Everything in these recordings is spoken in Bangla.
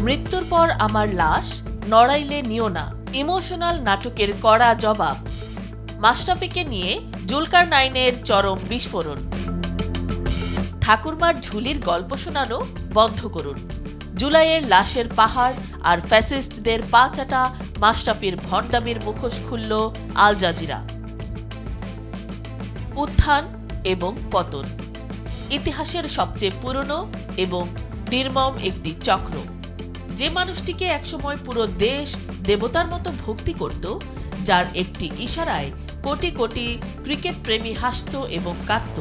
মৃত্যুর পর আমার লাশ নড়াইলে নিও না, ইমোশনাল নাটকের কড়া জবাব। মাশরাফিকে নিয়ে জুলকারনাইনের চরম বিস্ফোরণ। ঠাকুরমার ঝুলির গল্প শোনানো বন্ধ করুন। জুলাইয়ের লাশের পাহাড় আর ফ্যাসিস্টদের পা চাটা মাশরাফির ভণ্ডামির মুখোশ খুলল আল জাজিরা। উত্থান এবং পতন, ইতিহাসের সবচেয়ে পুরনো এবং নির্মম একটি চক্র। যে মানুষটিকে একসময় পুরো দেশ দেবতার মতো ভক্তি করত, যার একটি ইশারায় কোটি কোটি ক্রিকেট প্রেমী হাসত এবং কাঁদত,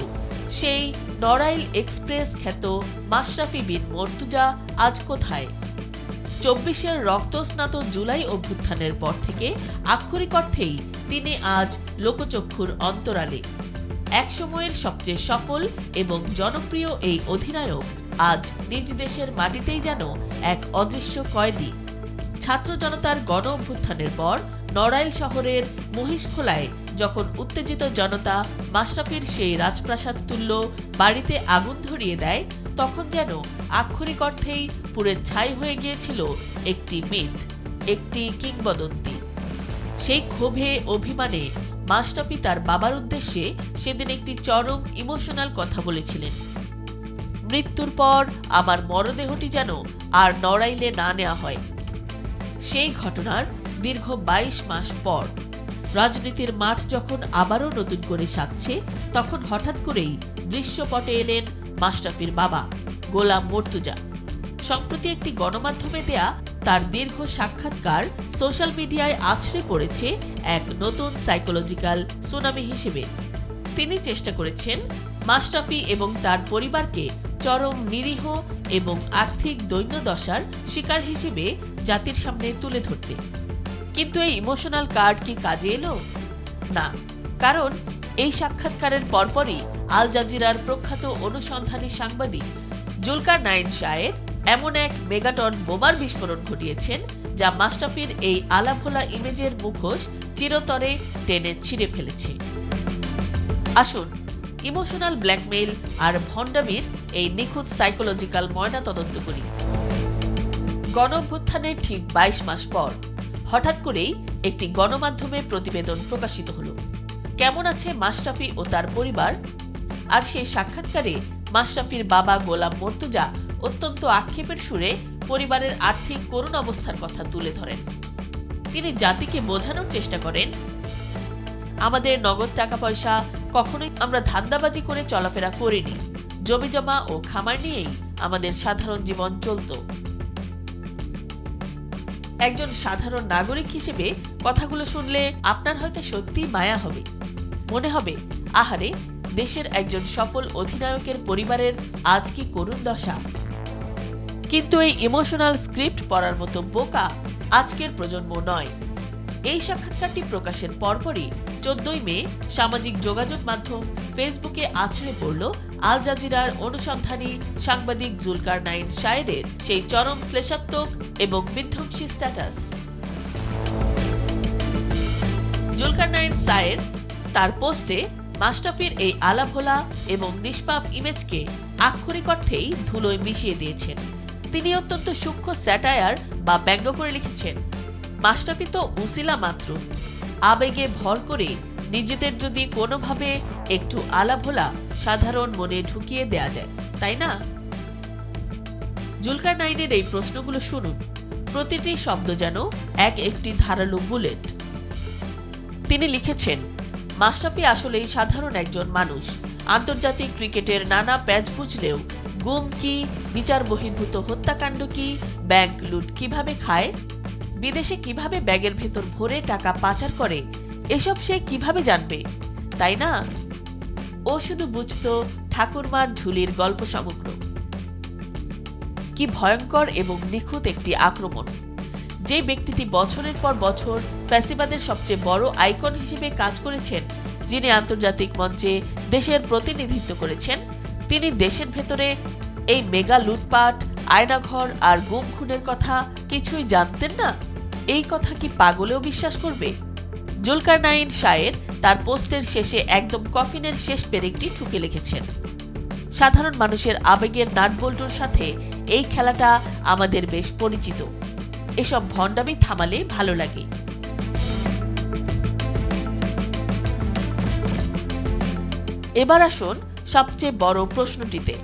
সেই নড়াইল এক্সপ্রেস খ্যাত মাশরাফি বিন মর্তুজা আজ কোথায়? 24-এর রক্তস্নাত জুলাই অভ্যুত্থানের পর থেকে আক্ষরিক অর্থেই তিনি আজ লোকচক্ষুর অন্তরালে। একসময়ের সবচেয়ে সফল এবং জনপ্রিয় এই অধিনায়ক আজ নিজ দেশের মাটিতেই যেন এক অদৃশ্য কয়েদি। ছাত্র জনতার গণ অভ্যুত্থানের পর নড়াইল শহরের মহিষখোলায় যখন উত্তেজিত জনতা মাশরাফির সেই রাজপ্রাসাদ তুল্য বাড়িতে আগুন ধরিয়ে দেয়, তখন যেন আক্ষরিক অর্থেই পুড়ে ছাই হয়ে গিয়েছিল একটি মিথ, একটি কিংবদন্তি। সেই ক্ষোভে অভিমানে মাশরাফি তার বাবার উদ্দেশ্যে সেদিন একটি চরম ইমোশনাল কথা বলেছিলেন। মৃত্যুর পর আমার মরদেহটি যেন আর নড়াইলে না নেওয়া হয়। সেই ঘটনার দীর্ঘ 22 মাস পর রাজনীতির মাঠ যখন আবারও নতুন করে সাজছে, তখন হঠাৎ করেই দৃশ্যপটে এলেন মাশরাফির বাবা গোলাম মর্তুজা। সম্প্রতি একটি গণমাধ্যমে দেয়া তার দীর্ঘ সাক্ষাৎকার সোশ্যাল মিডিয়ায় আছড়ে পড়েছে এক নতুন সাইকোলজিক্যাল সুনামি হিসেবে। তিনি চেষ্টা করেছেন মাশরাফি এবং তার পরিবারকে চরম নিরীহ এবং আর্থিক দৈন্যদশার শিকার হিসেবে জাতির সামনে তুলে ধরতে। কিন্তু এই ইমোশনাল কার্ড কি কাজে এলো? না, কারণ এই সাক্ষাৎকারের পরপরই আল জাজিরার প্রখ্যাত অনুসন্ধানী সাংবাদিক জুলকারনাইন শাহের এমন এক মেগাটন বোমার বিস্ফোরণ ঘটিয়েছেন, যা মাশরাফির এই আলাভোলা ইমেজের মুখোশ চিরতরে টেনে ছিঁড়ে ফেলেছে। আসুন ইমোশনাল ব্ল্যাকমেইল আর ভণ্ডামির এই নিখুঁত সাইকোলজিক্যাল ময়নাতদন্ত করি। গণ অভ্যুত্থানের ঠিক 22 মাস পর হঠাৎ করেই একটি গণমাধ্যমে প্রতিবেদন প্রকাশিত হলো। কেমন আছে মাশরাফি ও তার পরিবার? আর সেই সাক্ষাৎকারে মাশরাফির বাবা গোলাম মর্তুজা অত্যন্ত আক্ষেপের সুরে পরিবারের আর্থিক করুণ অবস্থার কথা তুলে ধরেন। তিনি জাতিকে বোঝানোর চেষ্টা করেন, আমাদের নগদ টাকা পয়সা কখনোই আমরা ধান্দাবাজি করে চলাফেরা করিনি, জমিজমা ও খামার নিয়েই আমাদের সাধারণ জীবন চলত। একজন সাধারণ নাগরিক হিসেবে কথাগুলো শুনলে আপনার হয়তো সত্যি মায়া হবে, মনে হবে আহারে, দেশের একজন সফল অধিনায়কের পরিবারের আজ কি করুণ দশা। কিন্তু এই ইমোশনাল স্ক্রিপ্ট পড়ার মতো বোকা আজকের প্রজন্ম নয়। এই সাক্ষাৎকারটি প্রকাশের পরপরই 14 মে সামাজিক যোগাযোগ মাধ্যম ফেসবুকে আছড়ে পড়ল আল জাজিরার অনুসন্ধানী সাংবাদিক জুলকারনাইন শাহের সেই চরম শ্লেষাত্মক এবং বিধ্বংসী স্ট্যাটাস। জুলকারনাইন শাহের তার পোস্টে মাশরাফির এই আলাভোলা এবং নিষ্পাপ ইমেজকে আক্ষরিক অর্থেই ধুলোয় মিশিয়ে দিয়েছেন। তিনি অত্যন্ত সূক্ষ্ম স্যাটায়ার বা ব্যঙ্গ করে লিখেছেন, মাশরাফি তো উসিলা মাত্র, আবেগে ভর করে নিজেদের যদি কোনোভাবে একটু আলাভোলা সাধারণ মনে ঢুকিয়ে দেয়া যায়, তাই না? জুলকারনাইনের এই প্রশ্নগুলো শুনুন, প্রতিটি শব্দ যেন একটি ধারালো বুলেট। তিনি লিখেছেন, মাশরাফি আসলেই সাধারণ একজন মানুষ। আন্তর্জাতিক ক্রিকেটের নানা প্যাচ বুঝলেও গুম কি, বিচার বহির্ভূত হত্যাকাণ্ড কি, ব্যাংক লুট কিভাবে খায়, বিদেশে কিভাবে ব্যাগের ভেতর ভরে টাকা পাচার করে, এসব সে কিভাবে জানবে, তাই না? ও শুধু বুঝত ঠাকুরমার ঝুলির গল্প সমগ্র। কি ভয়ঙ্কর এবং নিখুঁত একটি আক্রমণ! যে ব্যক্তিটি বছরের পর বছর ফ্যাসিবাদের সবচেয়ে বড় আইকন হিসেবে কাজ করেছেন, যিনি আন্তর্জাতিক মঞ্চে দেশের প্রতিনিধিত্ব করেছেন, তিনি দেশের ভেতরে এই মেগা লুটপাট, আয়নাঘর আর গুম খুনের কথা কিছুই জানতেন না? এই কথা কি পাগলেও বিশ্বাস করবে? জুলকারনাইন শাহের তার পোস্টের শেষে একদম কফিনের শেষ পেরেকটি ঠুকে লিখেছেন, সাধারণ মানুষের আবেগের নাটবল্টুর সাথে এই খেলাটা আমাদের বেশ পরিচিত। এসব ভণ্ডামি থামালে ভালো লাগে। এবার আসুন সবচেয়ে বড় প্রশ্নটিতে।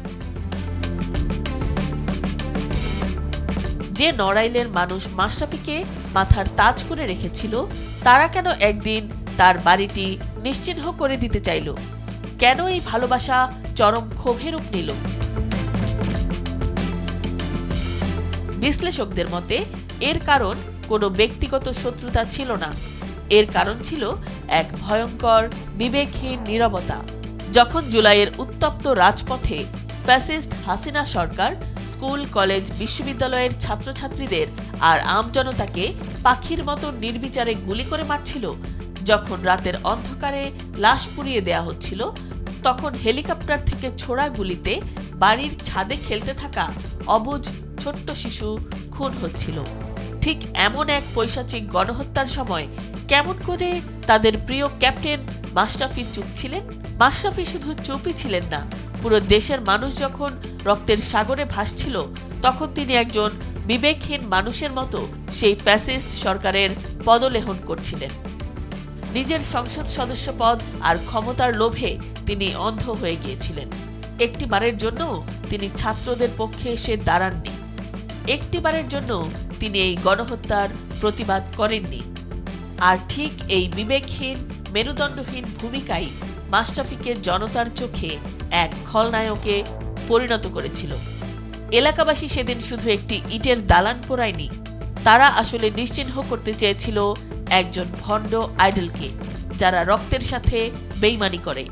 যে নড়াইলের মানুষ মাশরাফিকে মাথার তাজ করে রেখেছিল, তারা কেন একদিন তার বাড়িটি নিশ্চিহ্ন করে দিতে চাইল? কেন এই ভালোবাসা চরম ক্ষোভের রূপ নিল? বিশ্লেষকদের মতে এর কারণ কোনো ব্যক্তিগত শত্রুতা ছিল না, এর কারণ ছিল এক ভয়ঙ্কর বিবেকহীন নীরবতা। যখন জুলাইয়ের উত্তপ্ত রাজপথে ফ্যাসিস্ট হাসিনা সরকার স্কুল, কলেজ, বিশ্ববিদ্যালয়ের ছাত্রছাত্রীদের আর আমজনতাকে পাখির মতো নির্বিচারে গুলি করে মারছিল, যখন রাতের অন্ধকারে লাশ পুড়িয়ে দেয়া হচ্ছিল, তখন হেলিকপ্টার থেকে ছোড়া গুলিতে বাড়ির ছাদে খেলতে থাকা অবুঝ ছোট্ট শিশু খুন হচ্ছিল। ঠিক এমন এক পৈশাচিক গণহত্যার সময় কেমন করে তাদের প্রিয় ক্যাপ্টেন মাশরাফি চুপ ছিলেন? মাশরাফি শুধু চুপই ছিলেন না, পুরো দেশের মানুষ যখন রক্তের সাগরে ভাসছিল, তখন তিনি একজন বিবেকহীন মানুষের মতো সেই ফ্যাসিস্ট সরকারের পদলেহন করছিলেন। নিজের সংসদ সদস্য পদ আর ক্ষমতার লোভে তিনি অন্ধ হয়ে গিয়েছিলেন। একটিবারের জন্য তিনি ছাত্রদের পক্ষে এসে দাঁড়াননি, একটিবারের জন্য তিনি এই গণহত্যার প্রতিবাদ করেননি। আর ঠিক এই বিবেকহীন, মেরুদণ্ডহীন ভূমিকাই মাশরাফিকে জনতার চোখে এক খলনায়কে পরিণত করেছিল। এলাকাবাসী সেদিন শুধু একটি ইটের দালান পোড়ায়নি, তারা আসলে নিশ্চিহ্ন করতে চেয়েছিল একজন ভণ্ড আইডলকে, যারা রক্তের সাথে বেইমানি করে।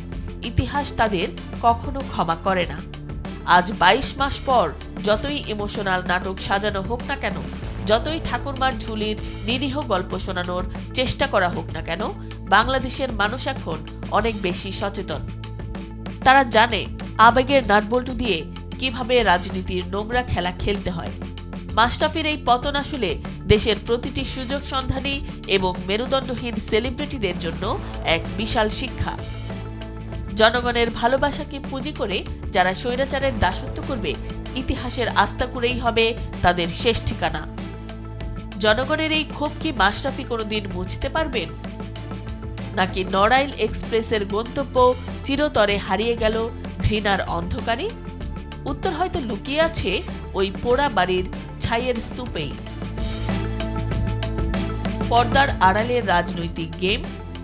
ইতিহাস তাদের কখনো ক্ষমা করে না। আজ 22 মাস পর যতই ইমোশনাল নাটক সাজানো হোক না কেন, যতই ঠাকুরমার ঝুলির নিরীহ গল্প শোনানোর চেষ্টা করা হোক না কেন, বাংলাদেশের মানুষ এখন অনেক বেশি সচেতন। তারা জানে আবেগের নাটবল্টু দিয়ে কিভাবে রাজনীতির নোংরা খেলা খেলতে হয়। মাশরাফির এই পতন আসলে দেশের প্রতিটি সুযোগ সন্ধানী এবং মেরুদণ্ডহীন সেলিব্রিটিদের জন্য এক বিশাল শিক্ষা। জনগণের ভালোবাসাকে পুঁজি করে যারা স্বৈরাচারের দাসত্ব করবে, ইতিহাসের আস্তাকুড়েই হবে তাদের শেষ ঠিকানা। জনগণের এই ক্ষোভ কি মাশরাফি কোনোদিন মুছতে পারবেন? নাকি নড়াইল এক্সপ্রেসের গন্তব্য চিরতরে হারিয়ে গেল ঘৃণার অন্ধকারে? উত্তর হয়তো লুকিয়ে আছে ওই পোড়া বাড়ির ছাইয়ের স্তূপেই। পর্দার আড়ালের রাজনৈতিক গেম,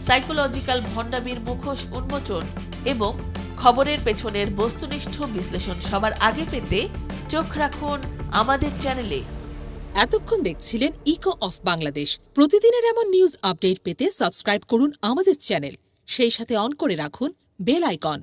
সাইকোলজিক্যাল ভণ্ডামির মুখোশ উন্মোচন এবং খবরের পেছনের বস্তুনিষ্ঠ বিশ্লেষণ সবার আগে পেতে চোখ রাখুন আমাদের চ্যানেলে। এতক্ষণ দেখছিলেন ইকো অফ বাংলাদেশ। প্রতিদিনের এমন নিউজ আপডেট পেতে সাবস্ক্রাইব করুন আমাদের চ্যানেল, সেই সাথে অন করে রাখুন বেল আইকন।